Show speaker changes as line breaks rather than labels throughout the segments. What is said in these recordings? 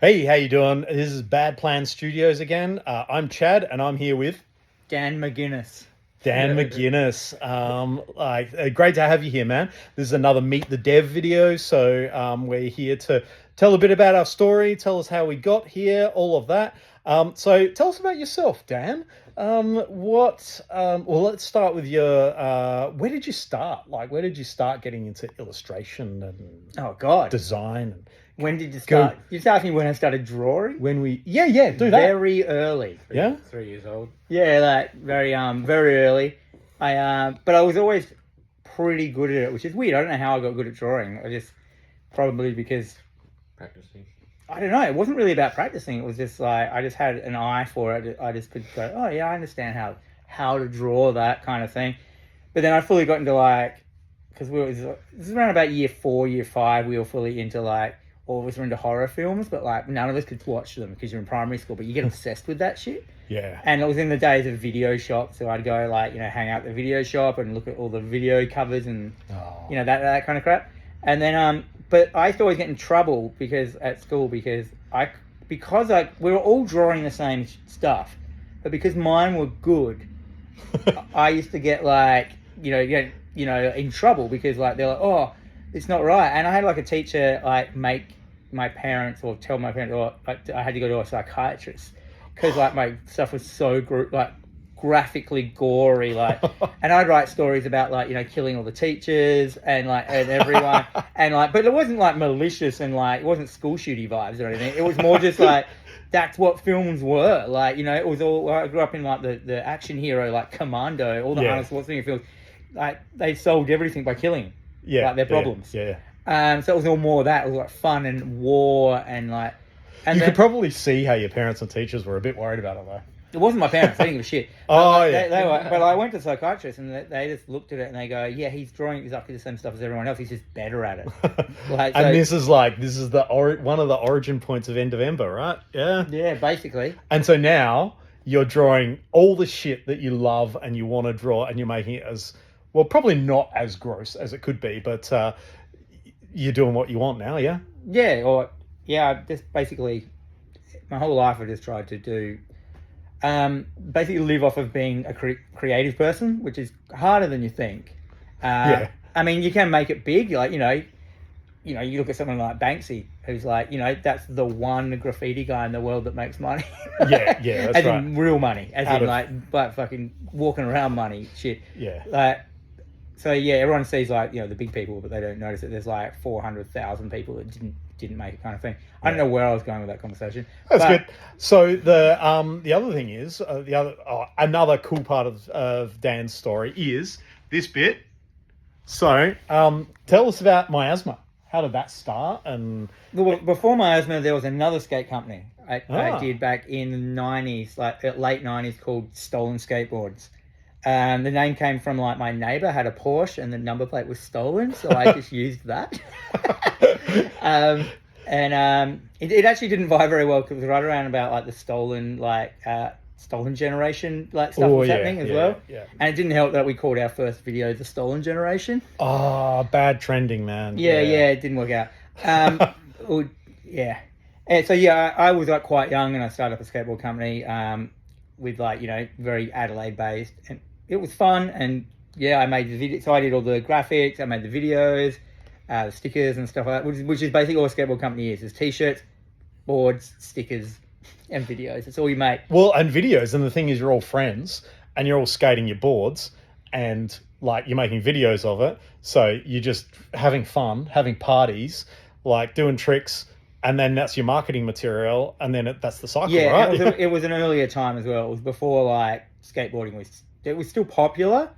Hey, how you doing? This is Bad Plan Studios again. I'm Chad, and I'm here with
Dan McGuinness.
Dan McGuinness. Great to have you here, man. This is another Meet the Dev video, so we're here to tell a bit about our story, tell us how we got here, all of that. So tell us about yourself, Dan. Well, let's start with your. Where did you start? Like, where did you start getting into illustration and
Oh God,
design? And
when did you
go
start? You just asked me when I started drawing.
when we. Yeah, do that.
Very early.
Yeah.
3 years old.
Yeah, like very early. But I was always pretty good at it, which is weird. I don't know how I got good at drawing. I just probably because
Practicing.
I don't know. It wasn't really about practicing. It was just like I just had an eye for it. I just could go, oh yeah, I understand how to draw that kind of thing. But then I fully got into like because this is around about year 4, year 5. We were fully into like all of us were into horror films, but like none of us could watch them because you're in primary school. But you get obsessed with that shit.
Yeah.
And it was in the days of video shop, so I'd go like hang out at the video shop and look at all the video covers and that kind of crap. And then but I used to always get in trouble because at school because we were all drawing the same stuff, but because mine were good, I used to get like in trouble because like they're like, oh, it's not right. And I had like a teacher like make my parents or tell my parents or like, I had to go to a psychiatrist because like my stuff was so graphically gory, like, and I'd write stories about like killing all the teachers and like and everyone and like, but it wasn't like malicious and like it wasn't school shooty vibes or anything. It was more just like that's what films were like. It was all. I grew up in like the action hero like Commando, all the Arnold Schwarzenegger films. Like they solved everything by killing, like their problems.
Yeah.
So it was all more of that. It was like fun and war and like. And
You
then,
could probably see how your parents and teachers were a bit worried about it, though.
it wasn't my parents. They didn't give a shit.
Oh,
But
yeah.
they were, but I went to psychiatrists and they just looked at it and they go, "Yeah, he's drawing exactly the same stuff as everyone else. He's just better at it." Like,
And
so,
this is one of the origin points of End of Ember, right? Yeah.
yeah, basically.
And so now you're drawing all the shit that you love and you want to draw, and you're making it as well, probably not as gross as it could be, but you're doing what you want now, yeah.
I just basically my whole life I just tried to do basically live off of being a creative person, which is harder than you think. I mean, you can make it big, like you look at someone like Banksy, who's like, that's the one graffiti guy in the world that makes money.
Yeah, that's
as
right.
in real money, as in like fucking walking around money shit.
Yeah.
Like, so yeah, everyone sees like the big people, but they don't notice that there's like 400,000 people that didn't make it, kind of thing. I don't know where I was going with that conversation.
That's good. So the other thing is another cool part of Dan's story is this bit. So tell us about Miasma. How did that start? And
Well, before Miasma, there was another skate company I did back in the 90s, like late 90s, called Stolen Skateboards. The name came from like my neighbor had a Porsche and the number plate was stolen, so I just used that. It actually didn't vibe very well because it was right around about like the stolen generation like stuff was happening as well.
Yeah.
And it didn't help that we called our first video the Stolen Generation.
Oh, bad trending, man.
Yeah, it didn't work out. Yeah. And so I was like quite young and I started up a skateboard company with like very Adelaide based, and it was fun. And I made the video, so I did all the graphics, I made the videos, the stickers and stuff like that, which is basically all a skateboard company is t-shirts, boards, stickers, and videos. That's all you make.
Well, and videos, and the thing is, you're all friends, and you're all skating your boards, and like you're making videos of it. So you're just having fun, having parties, like doing tricks, and then that's your marketing material, and then that's the cycle, right?
It was an earlier time as well. It was before like skateboarding was still popular.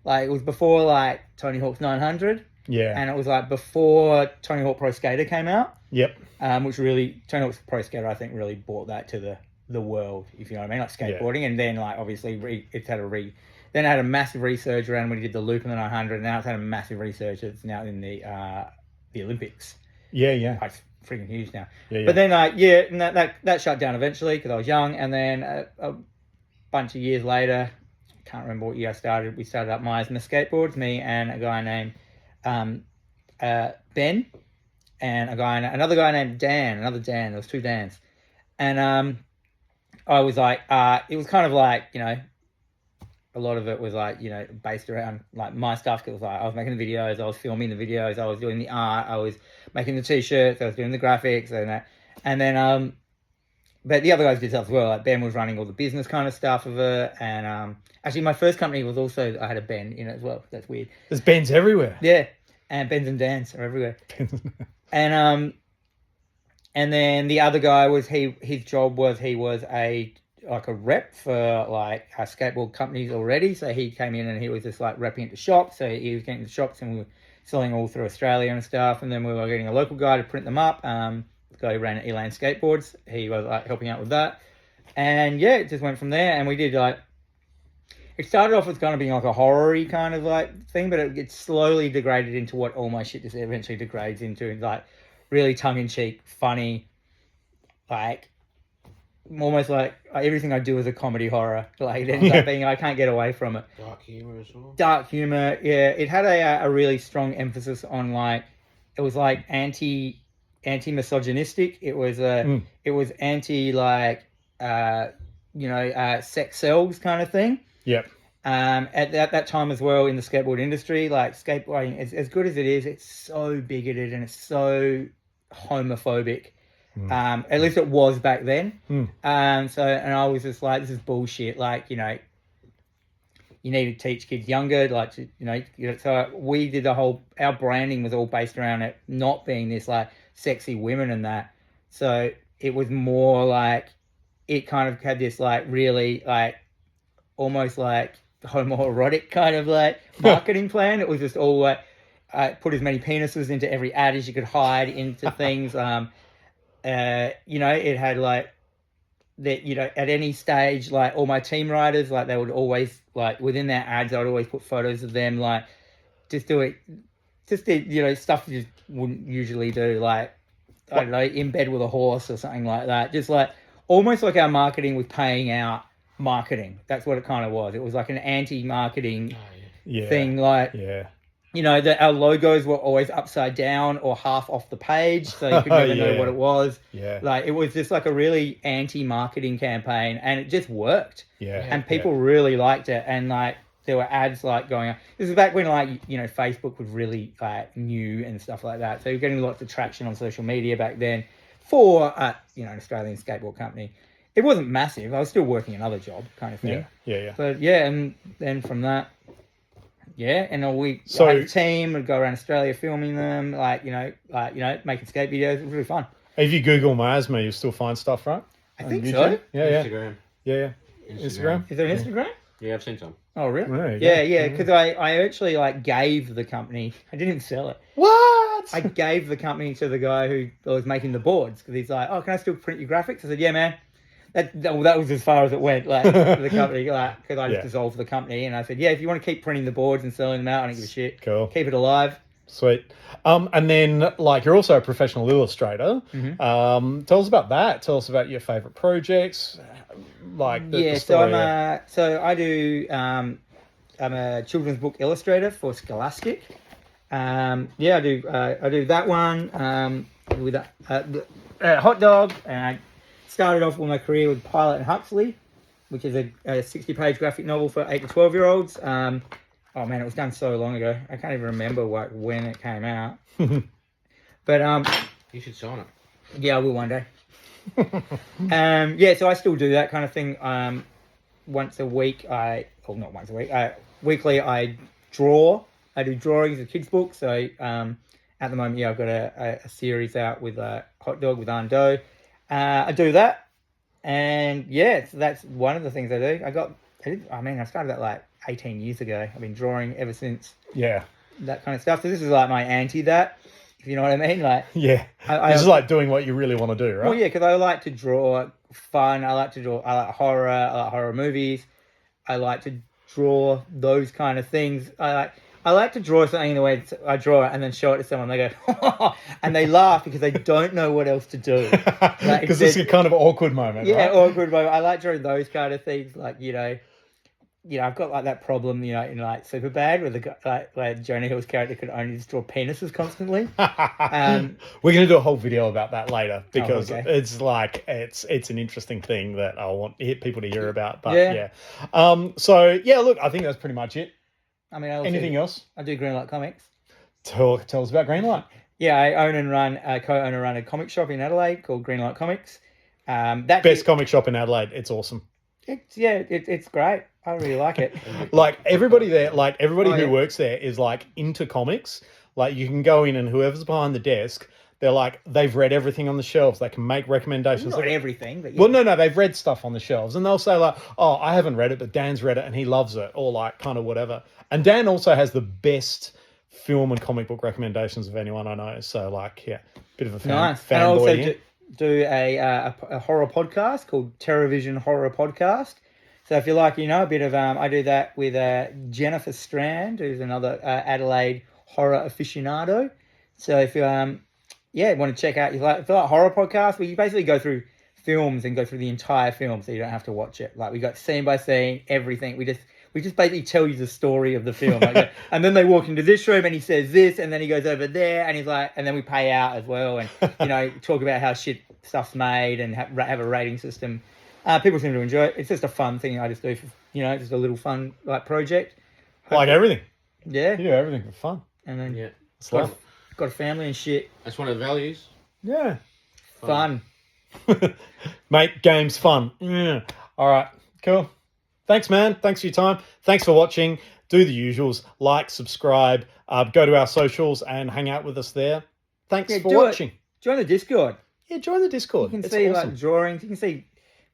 Like it was before like Tony Hawk's 900.
Yeah.
And it was like before Tony Hawk Pro Skater came out.
Yep.
Which really Tony Hawk's Pro Skater I think really brought that to the world, if you know what I mean, like skateboarding. And then like obviously then it had a massive resurge around when he did the loop in the 900, and now it's had a massive resurge. It's now in the Olympics.
Yeah.
It's freaking huge now.
Yeah.
But then and that shut down eventually because I was young, and then a bunch of years later, I can't remember what year I started. We started up Miasma Skateboards, me and a guy named Ben. and another guy named Dan, another Dan. There was two Dans, and I was like, it was kind of like, you know, a lot of it was like, you know, based around like my stuff. Cause it was like, I was making the videos, I was filming the videos, I was doing the art, I was making the t-shirts, I was doing the graphics and that. And then, but the other guys did stuff as well. Like Ben was running all the business kind of stuff of it. And, actually my first company was also, I had a Ben in it as well. That's weird.
There's Bens everywhere.
Yeah. And Bens and Dans are everywhere. And then the other guy was, his job was, he was a rep for like skateboard companies already. So he came in and he was just like repping it to shops. So he was getting to shops and we were selling all through Australia and stuff. And then we were getting a local guy to print them up. The guy who ran Elan Skateboards, he was like helping out with that. And yeah, it just went from there. And we did like, it started off as kind of being like a horror-y kind of like thing, but it slowly degraded into what all my shit just eventually degrades into, like really tongue-in-cheek, funny, like almost like everything I do is a comedy horror. Like it ends up being, I can't get away from it.
Dark humor as well.
Dark humor, yeah. It had a really strong emphasis on like, it was like anti-misogynistic. It was it was anti like sex sells kind of thing.
Yep.
At that time as well in the skateboard industry, like skateboarding, as good as it is, it's so bigoted and it's so homophobic. At least it was back then. And I was just like, this is bullshit. Like, you know, you need to teach kids younger, like, to, you know, so we did our branding was all based around it not being this like sexy women and that. So it was more like, it kind of had this like really like almost like homoerotic kind of like marketing plan. It was just all like, put as many penises into every ad as you could hide into things. You know, it had like that, you know, at any stage, like all my team riders, like they would always like within their ads, I would always put photos of them, like just do it, just the, you know, stuff you just wouldn't usually do, like, I don't know, in bed with a horse or something like that. Just like almost like our marketing was paying out marketing. That's what it kind of was. It was like an anti-marketing thing, like, you know, that our logos were always upside down or half off the page, so you could never know what it was. Like it was just like a really anti-marketing campaign, and it just worked. And people really liked it, and like there were ads like going on. This is back when like, you know, Facebook was really like new and stuff like that, so you're getting lots of traction on social media back then for you know, an Australian skateboard company. It wasn't massive. I was still working another job kind of thing. But yeah, and then from that, and all week, I had a team, would go around Australia filming them, like, you know, making skate videos. It was really fun.
If you Google Miasma, you'll still find stuff, right?
I think so.
Instagram.
Instagram.
Is there an Instagram?
Yeah, I've seen some.
Oh, really?
Right,
Yeah, because I actually like gave the company, I didn't even sell it.
What?
I gave the company to the guy who was making the boards, because he's like, oh, can I still print your graphics? I said, yeah, man. That was as far as it went, like, the company, like, because I just dissolved the company, and I said, yeah, if you want to keep printing the boards and selling them out, I don't give a shit.
Cool.
Keep it alive.
Sweet. And then, like, you're also a professional illustrator. Tell us about that. Tell us about your favorite projects. Like, the story.
I'm a children's book illustrator for Scholastic. I do that one with Hot Dog, and I started off with my career with Pilot and Huxley, which is a 60-page graphic novel for 8 to 12-year-olds. Oh man, it was done so long ago. I can't even remember like when it came out. But
you should sign it.
Yeah, I will one day. So I still do that kind of thing. Once a week, not once a week. Weekly, I draw. I do drawings of kids' books. So at the moment, I've got a series out with Hot Dog with Ando. I do that, and so that's one of the things I do. I started that like 18 years ago. I've been drawing ever since. Yeah. That kind of stuff. So this is like my anti that, if you know what I mean. Like,
yeah, this is like doing what you really want to do, right?
Well, yeah, because I like to draw fun. I like horror. I like horror movies. I like to draw those kind of things. I like to draw something in the way I draw it and then show it to someone. They go, and they laugh because they don't know what else to do.
Because it's a kind of awkward moment.
Yeah,
right?
Awkward moment. I like drawing those kind of things, like, you know, you know, I've got like that problem, you know, in like Superbad, where the guy, like Jonah Hill's character could only just draw penises constantly.
We're gonna do a whole video about that later because
okay.
it's like it's an interesting thing that I want people to hear about. But
Yeah.
so yeah, look, I think that's pretty much it.
I mean,
Anything else?
I do Greenlight Comics.
Tell us about Greenlight.
Yeah, I own and co-own and run a comic shop in Adelaide called Greenlight Comics.
Best comic shop in Adelaide. It's awesome.
It's great. I really like it.
Like everybody there, who
yeah.
works there is like into comics. Like you can go in and whoever's behind the desk, they're like they've read everything on the shelves. They can make recommendations.
Not everything, but yeah.
Well, no, they've read stuff on the shelves, and they'll say like, "Oh, I haven't read it, but Dan's read it and he loves it," or like kind of whatever. And Dan also has the best film and comic book recommendations of anyone I know. So like, yeah, bit of a
Nice.
fan
And I also
boy.
do a horror podcast called TerrorVision Horror Podcast. So if you like, you know, a bit of I do that with Jennifer Strand, who's another Adelaide horror aficionado. So if you want to check out, if you like horror podcast, where you basically go through films and go through the entire film, so you don't have to watch it. Like we got scene by scene, everything. We just basically tell you the story of the film. Like, and then they walk into this room and he says this, and then he goes over there and he's like, and then we pay out as well, and you know, talk about how shit stuff's made and have a rating system. People seem to enjoy it. It's just a fun thing I just do for, you know, just a little fun like project.
Like everything.
Yeah.
You do everything for fun.
And then
Yeah.
It's like,
got a family and shit.
That's one of the values.
yeah.
Fun.
Make games fun. Yeah. All right. Cool. Thanks, man. Thanks for your time. Thanks for watching. Do the usuals. Like, subscribe, go to our socials and hang out with us there. Thanks for watching.
Join the Discord.
Yeah, join the Discord.
You can
It's
see
awesome.
like drawings. You can see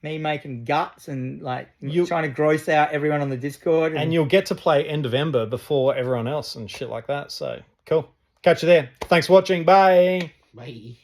me making guts and like trying to gross out everyone on the Discord.
And you'll get to play End of Ember before everyone else and shit like that. So, cool. Catch you there. Thanks for watching. Bye.
Bye.